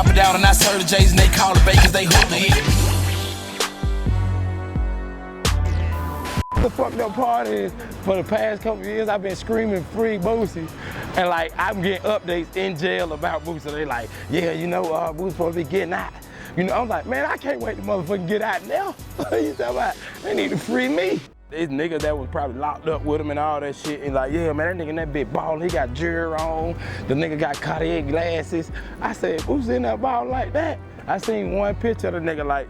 chop it down and I serve the J's and they call it bakers, they hook the hit. The fucked up part is, for the past couple years, I've been screaming free Boosie. And like, I'm getting updates in jail about Boosie. They like, yeah, you know, Boosie's supposed to be getting out. You know, I'm like, man, I can't wait to motherfucking get out now. You talking about, they need to free me. These niggas that was probably locked up with him and all that shit, and like, yeah, man, that nigga in that bitch ballin', he got jewelry on, the nigga got Cartier glasses. I said, who's in that ball like that? I seen one picture of the nigga like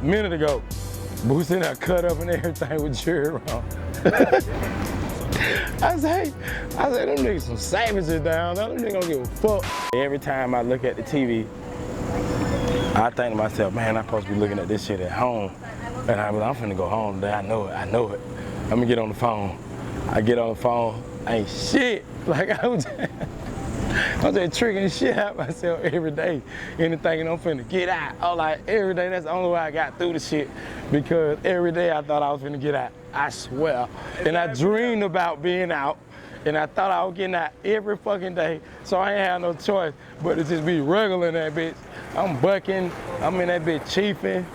a minute ago. Boots in there cut up and everything with jewelry on. I say, them niggas some savages down there, them niggas don't give a fuck. Every time I look at the TV, I think to myself, man, I'm supposed to be looking at this shit at home. And I'm finna go home today, I know it. I'm gonna get on the phone. I get on the phone, ain't shit. Like I'm just tricking shit out myself every day. And thinking I'm finna get out. I'm like, every day, that's the only way I got through the shit. Because every day I thought I was finna get out, I swear. And I dreamed about being out. And I thought I was getting out every fucking day. So I ain't had no choice but to just be regular in that bitch. I'm bucking, I'm in that bitch chiefing,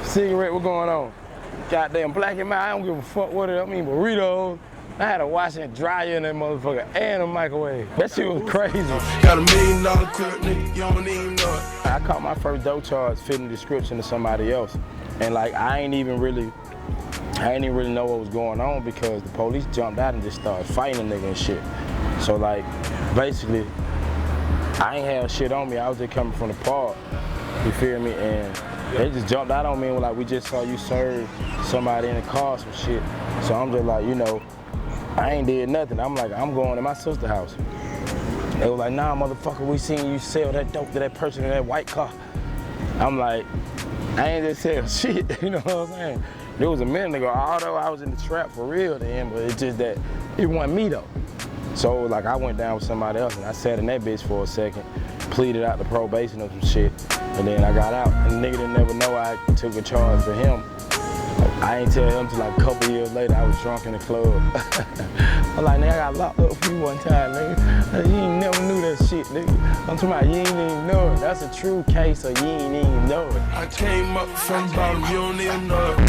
cigarette, what going on? Goddamn black and mild, I don't give a fuck what it is. I mean burritos. I had a washer and dryer in that motherfucker and a microwave. That shit was crazy. Got $1 million crib, nigga, you don't even know it. I caught my first dope charge fitting the description of somebody else. And like, I ain't even really know what was going on because the police jumped out and just started fighting a nigga and shit. So like, basically, I ain't had shit on me. I was just coming from the park, you feel me? And they just jumped out on me and were like, we just saw you serve somebody in the car some shit. So I'm just like, you know, I ain't did nothing. I'm like, I'm going to my sister's house. They were like, nah, motherfucker, we seen you sell that dope to that person in that white car. I'm like, I ain't just sell shit, you know what I'm saying? It was a minute ago, although I was in the trap for real then, but it's just that it wasn't me though. So like I went down with somebody else and I sat in that bitch for a second, pleaded out the probation of some shit, and then I got out. And the nigga didn't never know I took a charge for him. I ain't tell him till like a couple years later I was drunk in the club. I'm like, nigga, I got locked up for you one time, nigga. You ain't never knew that shit, nigga. I'm talking about you ain't even know it. That's a true case, so you ain't even know it. I came up from bottom, you don't even know it.